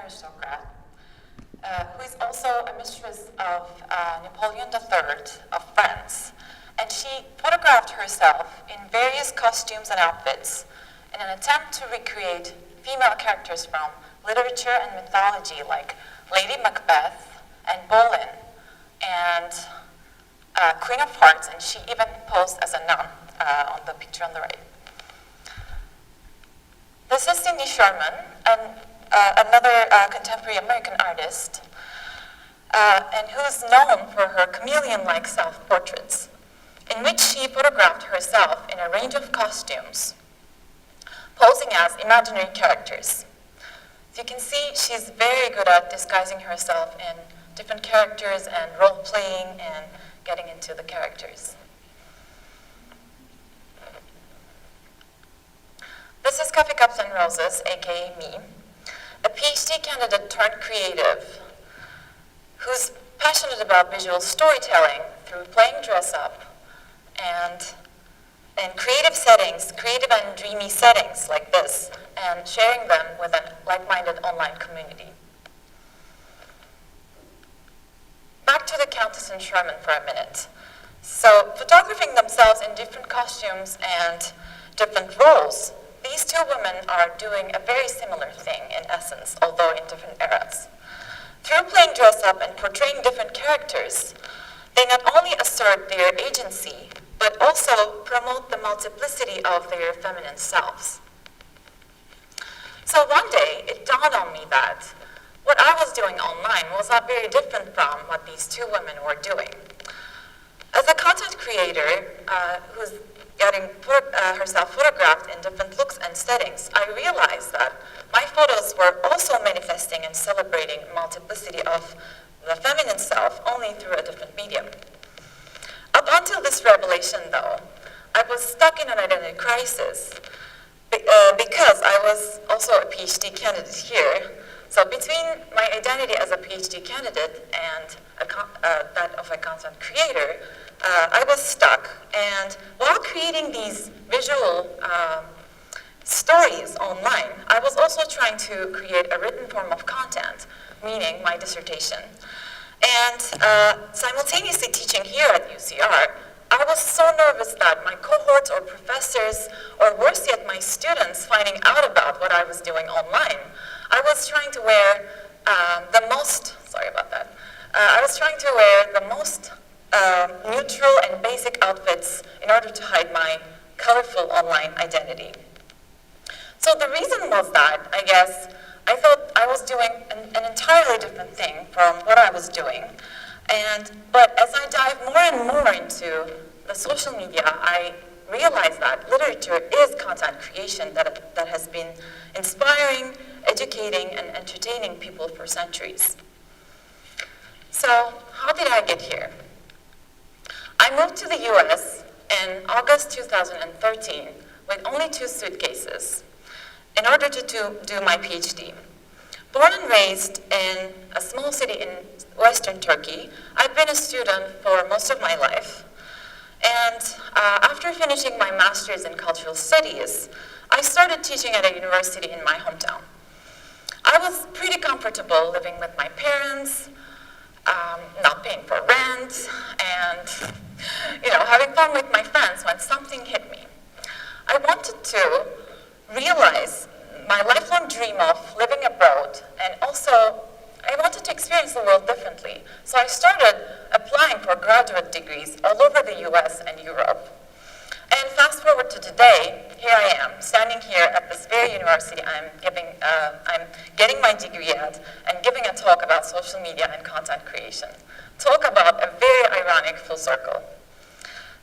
aristocrat, who is also a mistress of Napoleon III of France. And she photographed herself in various costumes and outfits in an attempt to recreate female characters from literature and mythology like Lady Macbeth and Bolin and Queen of Hearts, and she even posed as a nun on the picture on the right. This is Cindy Sherman, another contemporary American artist, and who's known for her chameleon-like self-portraits, in which she photographed herself in a range of costumes, posing as imaginary characters. As you can see, she's very good at disguising herself in different characters and role-playing and getting into the characters. This is Coffee Cups and Roses, aka me, a PhD candidate turned creative who's passionate about visual storytelling through playing dress-up and in creative settings, creative and dreamy settings like this, and sharing them with a like-minded online community. Back to the Countess and Sherman for a minute. So, photographing themselves in different costumes and different roles, these two women are doing a very similar thing in essence, although in different eras. Through playing dress-up and portraying different characters, they not only assert their agency, but also promote the multiplicity of their feminine selves. So one day, it dawned on me that what I was doing online was not very different from what these two women were doing. As a content creator who's getting herself photographed in different looks and settings, I realized that my photos were also manifesting and celebrating multiplicity of the feminine self, only through a different medium. Up until this revelation, though, I was stuck in an identity crisis because I was also a PhD candidate here. So between my identity as a PhD candidate and that of a content creator, I was stuck. And while creating these visual stories online, I was also trying to create a written form of content, meaning my dissertation. And simultaneously teaching here at UCR, I was so nervous that my cohorts or professors, or worse yet, my students finding out about what I was doing online, I was trying to wear the most neutral and basic outfits in order to hide my colorful online identity. So the reason was that, I guess, I thought I was doing an entirely different thing from what I was doing. But as I dive more and more into the social media, I realized that literature is content creation that has been inspiring, educating, and entertaining people for centuries. So how did I get here? I moved to the US in August 2013 with only 2 suitcases in order to do my PhD. Born and raised in a small city in Western Turkey, I've been a student for most of my life. And after finishing my master's in cultural studies, I started teaching at a university in my hometown. I was pretty comfortable living with my parents, not paying for rent, and having fun with my friends when something hit me. I wanted to realize my lifelong dream of living abroad, and also I wanted to experience the world differently. So I started applying for graduate degrees all over the US and Europe. And fast forward to today, here I am, standing here at this very university I'm getting my degree at, and giving a talk about social media and content creation. Talk about a very ironic full circle.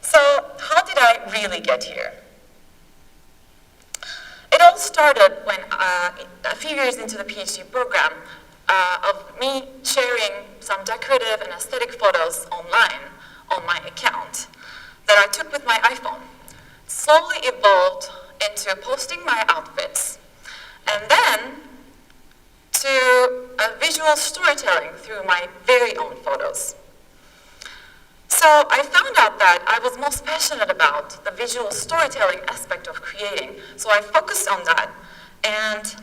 So how did I really get here? It all started when, a few years into the PhD program, of me sharing some decorative and aesthetic photos online on my account that I took with my iPhone. Slowly evolved into posting my outfits, and then to a visual storytelling through my very own photos. So I found out that I was most passionate about the visual storytelling aspect of creating, so I focused on that, and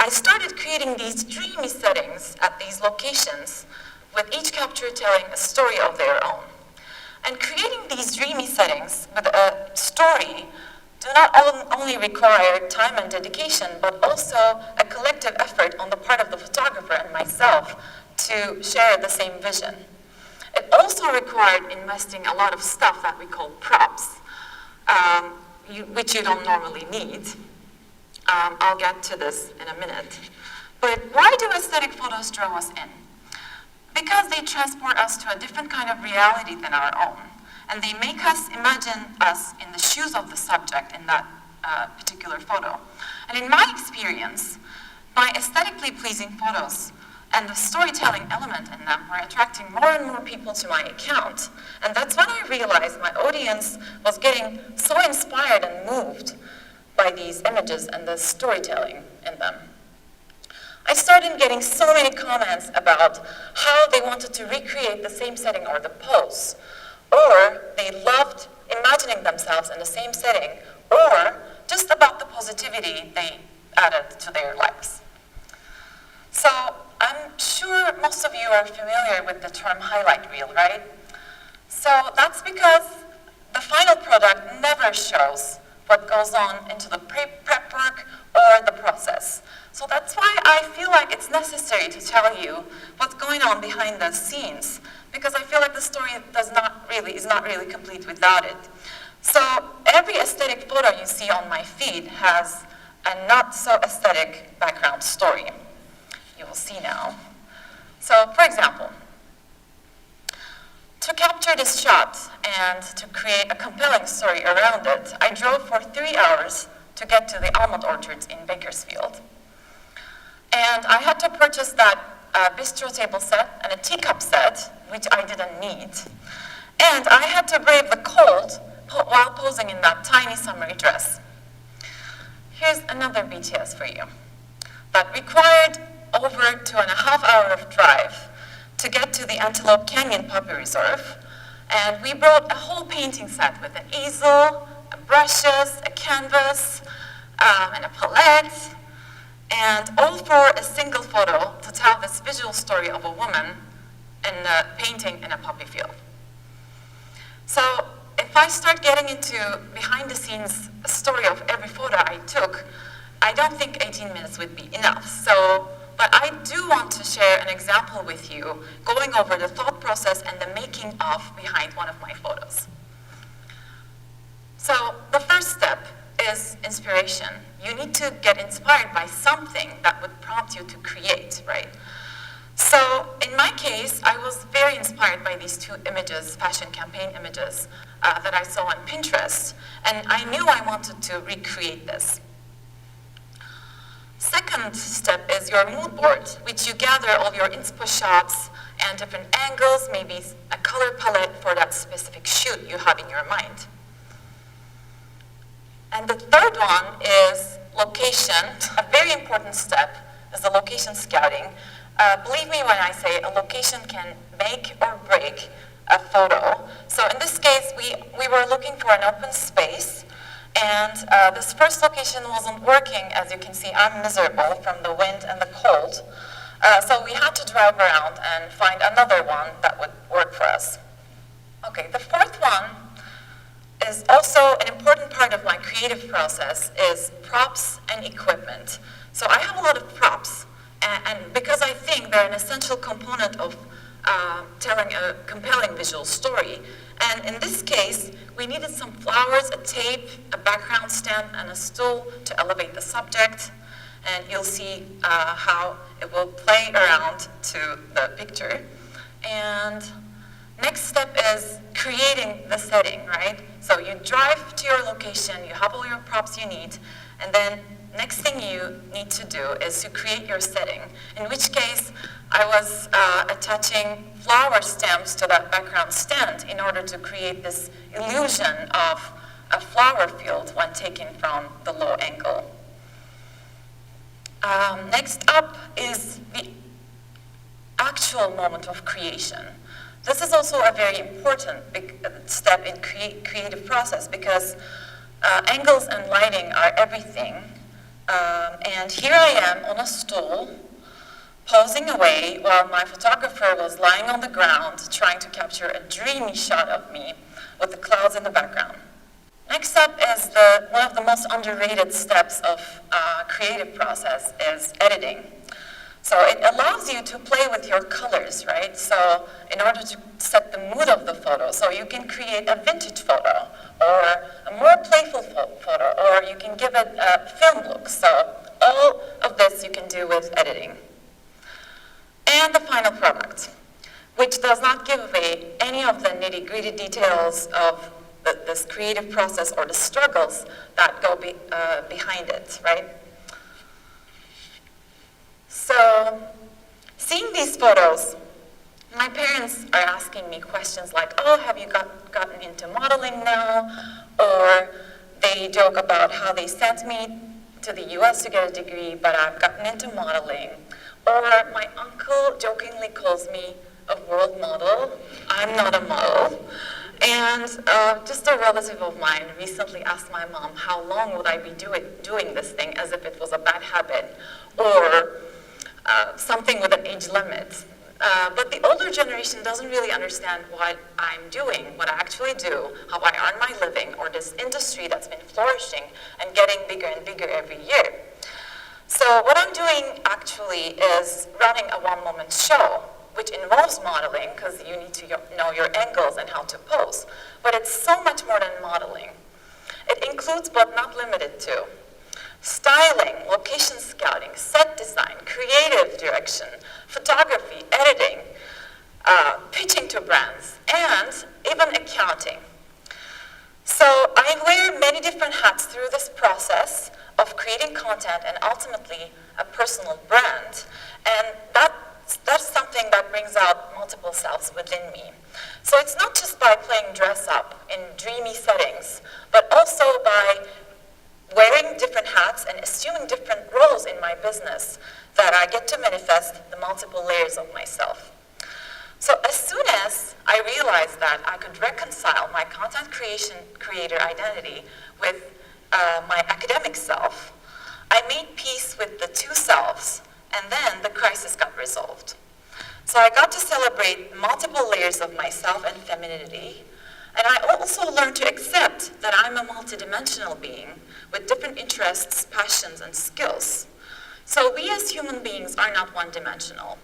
I started creating these dreamy settings at these locations, with each capture telling a story of their own. And creating these dreamy settings with a story do not only require time and dedication, but also a collective effort on the part of the photographer and myself to share the same vision. It also required investing a lot of stuff that we call props, which you don't normally need. I'll get to this in a minute. But why do aesthetic photos draw us in? Because they transport us to a different kind of reality than our own. And they make us imagine us in the shoes of the subject in that particular photo. And in my experience, by aesthetically pleasing photos and the storytelling element in them were attracting more and more people to my account. And that's when I realized my audience was getting so inspired and moved by these images and the storytelling in them. I started getting so many comments about how they wanted to recreate the same setting or the pose, or they loved imagining themselves in the same setting, or just about the positivity they added to their lives. So I'm sure most of you are familiar with the term highlight reel, right? So that's because the final product never shows what goes on into the prep work or the process. So that's why I feel like it's necessary to tell you what's going on behind the scenes, because I feel like the story is not really complete without it. So every aesthetic photo you see on my feed has a not so aesthetic background story. You will see now. So for example, to capture this shot and to create a compelling story around it, I drove for 3 hours to get to the almond orchards in Bakersfield. And I had to purchase that bistro table set and a teacup set, which I didn't need. And I had to brave the cold while posing in that tiny summery dress. Here's another BTS for you. That required over 2.5 hours of drive to get to the Antelope Canyon Puppy Reserve. And we brought a whole painting set with an easel, brushes, a canvas, and a palette, and all for a single photo to tell this visual story of a woman in a painting in a poppy field. So if I start getting into behind the scenes story of every photo I took, I don't think 18 minutes would be enough. But I do want to share an example with you, going over the thought process and the making of behind one of my photos. So the first step is inspiration. You need to get inspired by something that would prompt you to create, right? So in my case, I was very inspired by these two images, fashion campaign images, that I saw on Pinterest, and I knew I wanted to recreate this. Second step is your mood board, which you gather all your inspo shots and different angles, maybe a color palette for that specific shoot you have in your mind. And the third one is location. A very important step is the location scouting. Believe me when I say a location can make or break a photo. So in this case, we were looking for an open space, and this first location wasn't working. As you can see, I'm miserable from the wind and the cold. So we had to drive around and find another one that would work for us. Okay, the fourth one is also an important part of my creative process is props and equipment. So I have a lot of props, and because I think they're an essential component of telling a compelling visual story. And in this case, we needed some flowers, a tape, a background stand, and a stool to elevate the subject. And you'll see how it will play around to the picture. And next step is creating the setting, right? So you drive to your location, you have all your props you need, and then next thing you need to do is to create your setting, in which case I was attaching flower stems to that background stand in order to create this illusion of a flower field when taken from the low angle. Next up is the actual moment of creation. This is also a very important step in creative process because angles and lighting are everything And here I am on a stool, posing away while my photographer was lying on the ground trying to capture a dreamy shot of me with the clouds in the background. Next up is one of the most underrated steps of creative process is editing. So it allows you to play with your colors, right? So in order to set the mood of the photo, so you can create a vintage photo or a more playful photo, or you can give it a film look. So all of this you can do with editing. And the final product, which does not give away any of the nitty-gritty details of this creative process or the struggles that go behind it, right? So, seeing these photos, my parents are asking me questions like, oh, have you gotten into modeling now? Or they joke about how they sent me to the US to get a degree, but I've gotten into modeling. Or my uncle jokingly calls me a world model. I'm not a model. And just a relative of mine recently asked my mom how long would I be doing this thing as if it was a bad habit or something with an age limit. But the older generation doesn't really understand what I'm doing, what I actually do, how I earn my living, or this industry that's been flourishing and getting bigger and bigger every year. So what I'm doing actually is running a one-moment show, which involves modeling, because you need to know your angles and how to pose. But it's so much more than modeling. It includes, but not limited to, styling, location scouting, set design, creative direction, photography, editing, pitching to brands, and even accounting. So I wear many different hats through this process of creating content and ultimately a personal brand. And that's something that brings out multiple selves within me. So it's not just by playing dress up in dreamy settings, but also by wearing different hats and assuming different roles in my business that I get to manifest the multiple layers of myself. So as soon as I realized that I could reconcile my content creator identity with my academic self, I made peace with the two selves, and then the crisis got resolved. So I got to celebrate multiple layers of myself and femininity, and I also learned to accept that I'm a multidimensional being with different interests, passions, and skills. So we as human beings are not one-dimensional.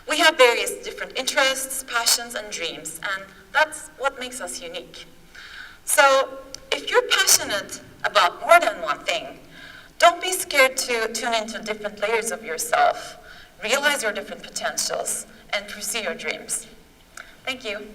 We have various different interests, passions, and dreams, and that's what makes us unique. So if you're passionate about more than one thing, don't be scared to tune into different layers of yourself, realize your different potentials, and pursue your dreams. Thank you.